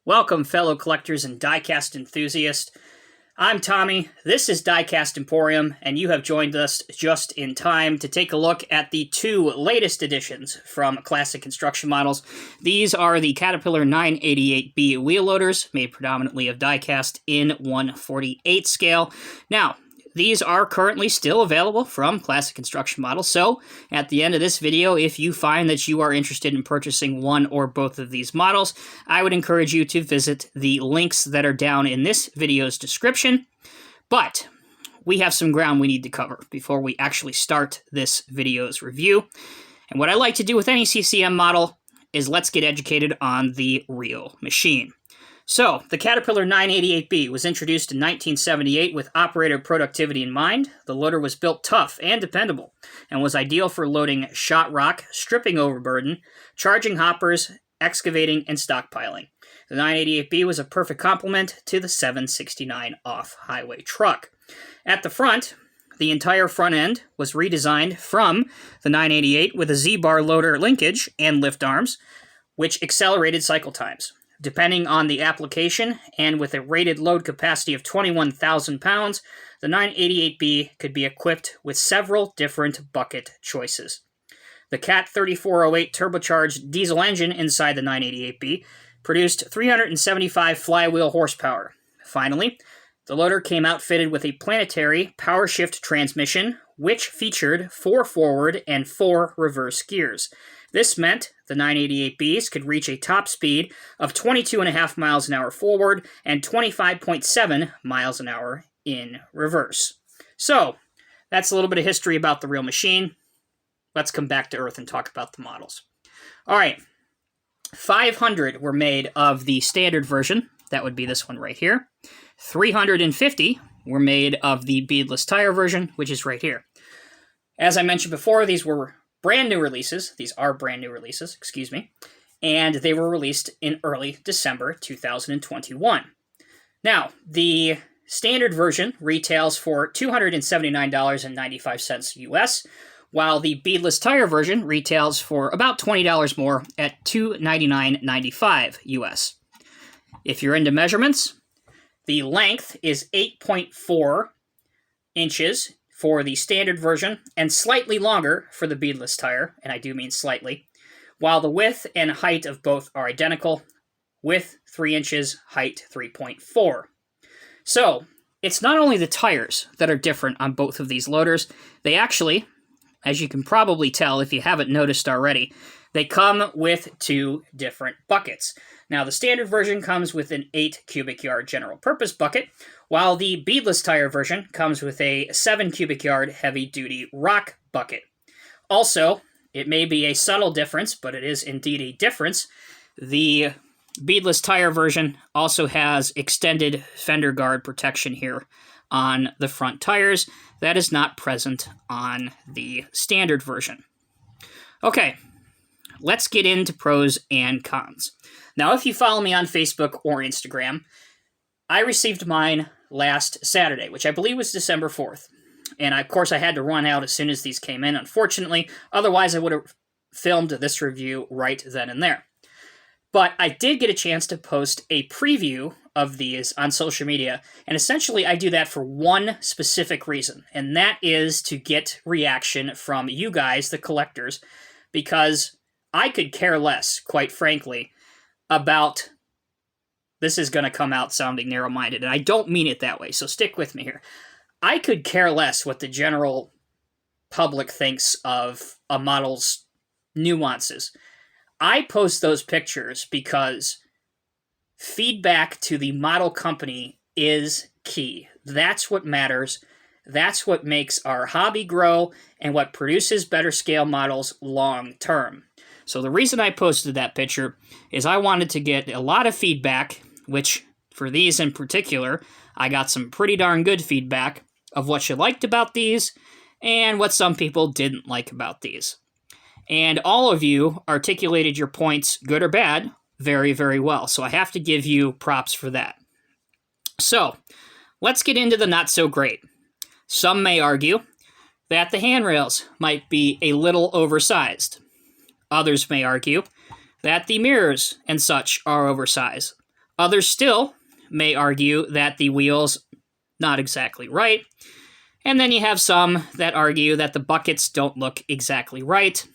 Welcome, fellow collectors and diecast enthusiasts. I'm Tommy, this is Diecast Emporium, and you have joined us just in time to take a look at the two latest editions from Classic Construction Models. These are the Caterpillar 988B wheel loaders, made predominantly of diecast in 1/48 scale. Now, these are currently still available from Classic Construction Models, so at the end of this video, if you find that you are interested in purchasing one or both of these models, I would encourage you to visit the links that are down in this video's description. But we have some ground we need to cover before we actually start this video's review. And what I like to do with any CCM model is let's get educated on the real machine. So, the Caterpillar 988B was introduced in 1978 with operator productivity in mind. The loader was built tough and dependable, and was ideal for loading shot rock, stripping overburden, charging hoppers, excavating, and stockpiling. The 988B was a perfect complement to the 769 off-highway truck. At the front, the entire front end was redesigned from the 988 with a Z-bar loader linkage and lift arms, which accelerated cycle times. Depending on the application, and with a rated load capacity of 21,000 pounds, the 988B could be equipped with several different bucket choices. The CAT 3408 turbocharged diesel engine inside the 988B produced 375 flywheel horsepower. Finally, the loader came outfitted with a planetary power shift transmission, which featured 4 forward and 4 reverse gears. This meant the 988Bs could reach a top speed of 22.5 miles an hour forward and 25.7 miles an hour in reverse. So, that's a little bit of history about the real machine. Let's come back to earth and talk about the models. All right, 500 were made of the standard version. That would be this one right here. 350 were made of the beadless tire version, which is right here. As I mentioned before, these were brand new releases. These are brand new releases, excuse me. And they were released in early December 2021. Now, the standard version retails for $279.95 US, while the beadless tire version retails for about $20 more at $299.95 US. If you're into measurements, the length is 8.4 inches for the standard version, and slightly longer for the beadless tire, and I do mean slightly, while the width and height of both are identical, width 3 inches, height 3.4. So, it's not only the tires that are different on both of these loaders, they actually, as you can probably tell if you haven't noticed already, they come with 2 different buckets. Now, the standard version comes with an 8 cubic yard general purpose bucket, while the beadless tire version comes with a 7 cubic yard heavy duty rock bucket. Also, it may be a subtle difference, but it is indeed a difference. The beadless tire version also has extended fender guard protection here on the front tires. That is not present on the standard version. Okay, let's get into pros and cons. Now, if you follow me on Facebook or Instagram, I received mine last Saturday, which I believe was December 4th. And of course, I had to run out as soon as these came in, unfortunately. Otherwise, I would have filmed this review right then and there. But I did get a chance to post a preview of these on social media. And essentially, I do that for one specific reason. And that is to get reaction from you guys, the collectors. Because I could care less, quite frankly, about, this is going to come out sounding narrow-minded, and I don't mean it that way, so stick with me here. I could care less what the general public thinks of a model's nuances. I post those pictures because feedback to the model company is key. That's what matters. That's what makes our hobby grow and what produces better scale models long term. So the reason I posted that picture is I wanted to get a lot of feedback, which for these in particular, I got some pretty darn good feedback of what you liked about these and what some people didn't like about these. And all of you articulated your points, good or bad, very, very well. So I have to give you props for that. So let's get into the not so great. Some may argue that the handrails might be a little oversized. Others may argue that the mirrors and such are oversized. Others still may argue that the wheel's not exactly right. And then you have some that argue that the buckets don't look exactly right.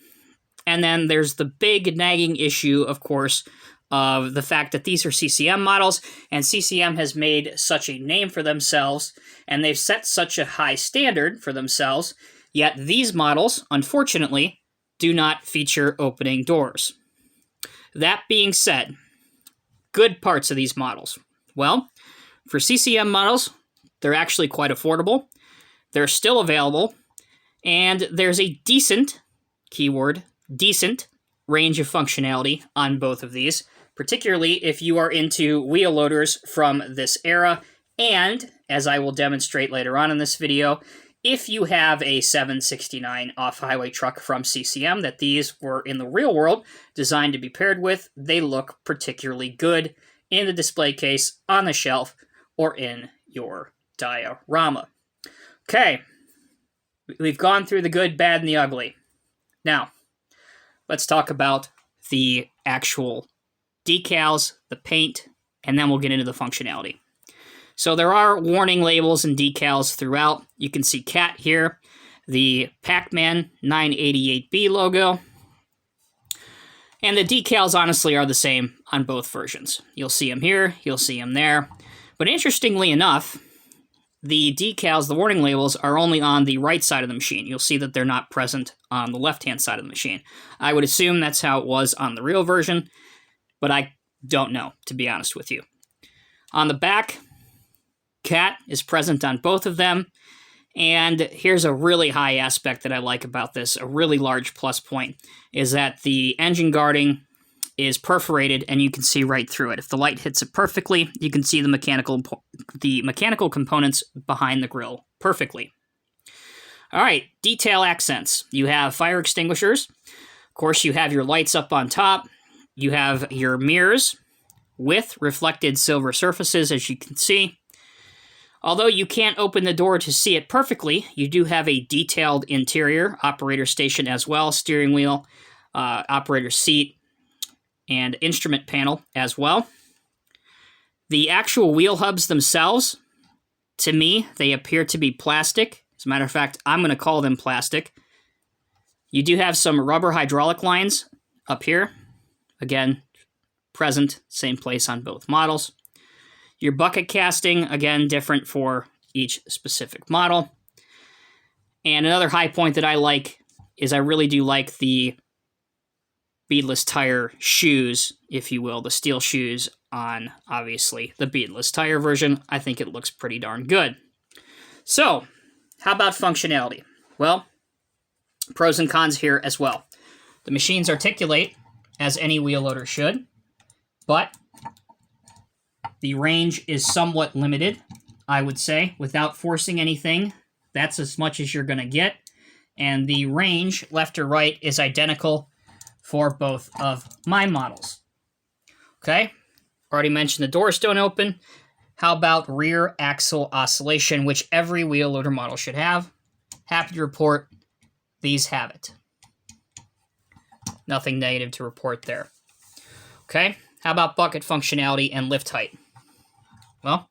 And then there's the big nagging issue, of course, of the fact that these are CCM models, and CCM has made such a name for themselves, and they've set such a high standard for themselves, yet these models, unfortunately, do not feature opening doors. That being said, good parts of these models. Well, for CCM models, they're actually quite affordable. They're still available, and there's a decent, keyword, decent, range of functionality on both of these, particularly if you are into wheel loaders from this era, and, as I will demonstrate later on in this video, if you have a 769 off-highway truck from CCM that these were in the real world designed to be paired with, they look particularly good in the display case, on the shelf, or in your diorama. Okay, we've gone through the good, bad, and the ugly. Now, let's talk about the actual decals, the paint, and then we'll get into the functionality. So there are warning labels and decals throughout. You can see CAT here, the Pac-Man 988B logo, and the decals honestly are the same on both versions. You'll see them here, you'll see them there. But interestingly enough, the decals, the warning labels, are only on the right side of the machine. You'll see that they're not present on the left-hand side of the machine. I would assume that's how it was on the real version, but I don't know, to be honest with you. On the back, CAT is present on both of them, and here's a really high aspect that I like about this, a really large plus point, is that the engine guarding is perforated and you can see right through it. If the light hits it perfectly, you can see the mechanical components behind the grille perfectly. All right, detail accents. You have fire extinguishers. Of course, you have your lights up on top. You have your mirrors with reflected silver surfaces, as you can see. Although you can't open the door to see it perfectly, you do have a detailed interior, operator station as well, steering wheel, operator seat, and instrument panel as well. The actual wheel hubs themselves, to me, they appear to be plastic. As a matter of fact, I'm going to call them plastic. You do have some rubber hydraulic lines up here. Again, present, same place on both models. Your bucket casting, again, different for each specific model. And another high point that I like is I really do like the beadless tire shoes, if you will, the steel shoes on, obviously, the beadless tire version. I think it looks pretty darn good. So, how about functionality? Well, pros and cons here as well. The machines articulate, as any wheel loader should, but the range is somewhat limited, I would say. Without forcing anything, that's as much as you're going to get. And the range, left or right, is identical for both of my models. Okay, already mentioned the doors don't open. How about rear axle oscillation, which every wheel loader model should have? Happy to report these have it. Nothing negative to report there. Okay, how about bucket functionality and lift height? Well,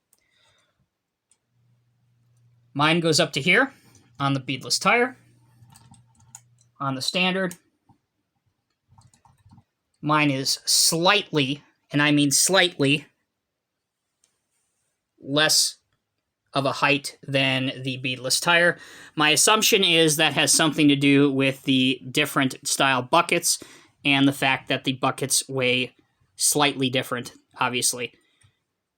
mine goes up to here on the beadless tire. On the standard, mine is slightly, and I mean slightly, less of a height than the beadless tire. My assumption is that has something to do with the different style buckets and the fact that the buckets weigh slightly different, obviously.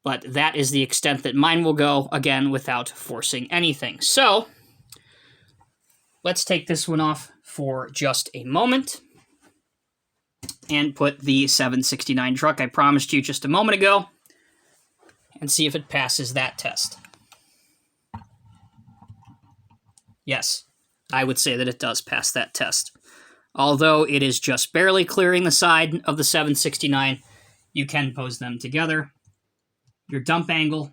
But that is the extent that mine will go, again, without forcing anything. So, let's take this one off for just a moment and put the 769 truck I promised you just a moment ago and see if it passes that test. Yes, I would say that it does pass that test. Although it is just barely clearing the side of the 769, you can pose them together. Your dump angle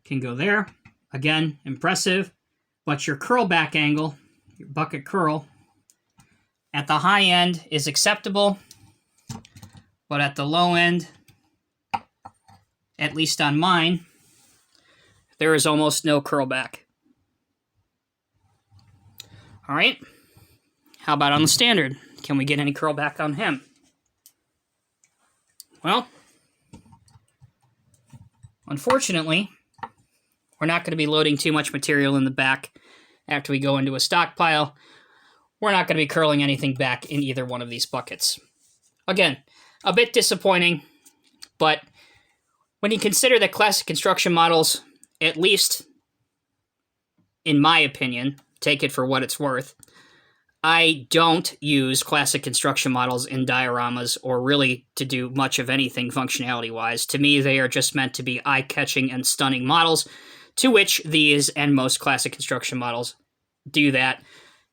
can go there. Again, impressive. But your curl back angle, your bucket curl, at the high end is acceptable, but at the low end, at least on mine, there is almost no curl back. All right. How about on the standard? Can we get any curl back on him? Well, unfortunately, we're not going to be loading too much material in the back after we go into a stockpile. We're not going to be curling anything back in either one of these buckets. Again, a bit disappointing, but when you consider that classic construction models, at least in my opinion, take it for what it's worth, I don't use classic construction models in dioramas or really to do much of anything functionality-wise. To me, they are just meant to be eye-catching and stunning models, to which these and most classic construction models do that,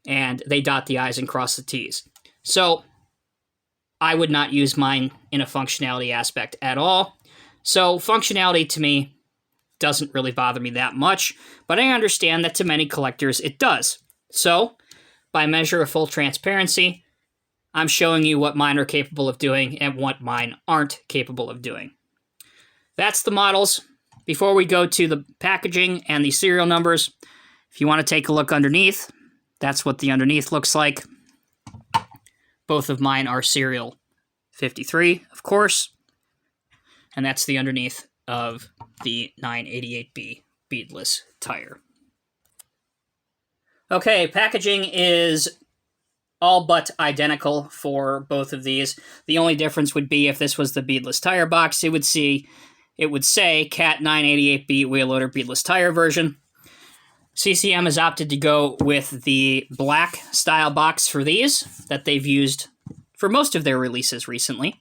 and they dot the I's and cross the T's. So I would not use mine in a functionality aspect at all. So functionality to me doesn't really bother me that much, but I understand that to many collectors it does. So by measure of full transparency, I'm showing you what mine are capable of doing and what mine aren't capable of doing. That's the models. Before we go to the packaging and the serial numbers, if you want to take a look underneath, that's what the underneath looks like. Both of mine are serial 53, of course, and that's the underneath of the 988B beadless tire. Okay, packaging is all but identical for both of these. The only difference would be if this was the beadless tire box, it would say Cat 988B wheel loader beadless tire version. CCM has opted to go with the black style box for these that they've used for most of their releases recently.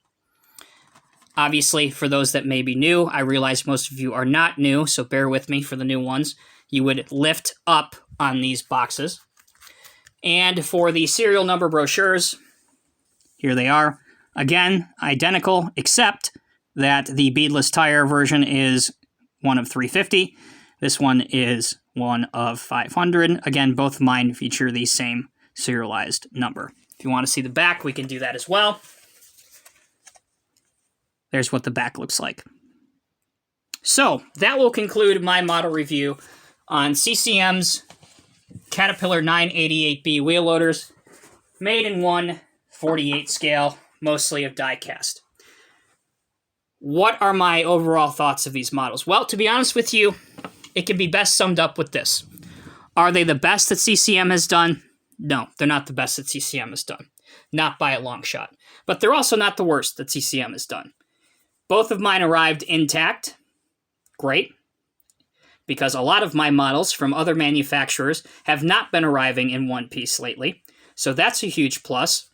Obviously, for those that may be new, I realize most of you are not new, so bear with me for the new ones. You would lift up on these boxes. And for the serial number brochures, here they are. Again, identical, except that the beadless tire version is one of 350. This one is one of 500. Again, both of mine feature the same serialized number. If you want to see the back, we can do that as well. There's what the back looks like. So, that will conclude my model review on CCM's Caterpillar 988B wheel loaders, made in 1/48 scale, mostly of die-cast. What are my overall thoughts of these models? Well, to be honest with you, it can be best summed up with this. Are they the best that CCM has done? No, they're not the best that CCM has done. Not by a long shot. But they're also not the worst that CCM has done. Both of mine arrived intact. Great. Because a lot of my models from other manufacturers have not been arriving in one piece lately. So that's a huge plus.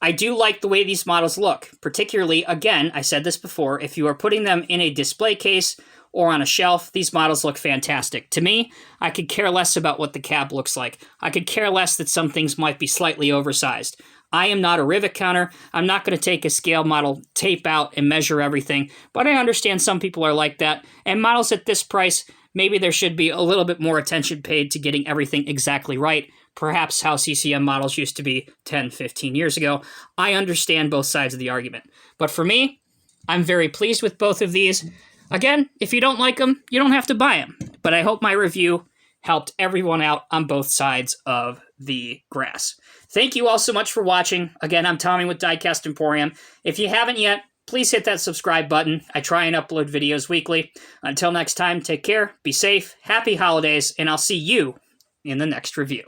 I do like the way these models look. Particularly, again, I said this before, if you are putting them in a display case or on a shelf, these models look fantastic. To me, I could care less about what the cab looks like. I could care less that some things might be slightly oversized. I am not a rivet counter. I'm not going to take a scale model, tape out, and measure everything. But I understand some people are like that. And models at this price, maybe there should be a little bit more attention paid to getting everything exactly right. Perhaps how CCM models used to be 10, 15 years ago. I understand both sides of the argument. But for me, I'm very pleased with both of these. Again, if you don't like them, you don't have to buy them. But I hope my review helped everyone out on both sides of the grass. Thank you all so much for watching. Again, I'm Tommy with Diecast Emporium. If you haven't yet, please hit that subscribe button. I try and upload videos weekly. Until next time, take care, be safe, happy holidays, and I'll see you in the next review.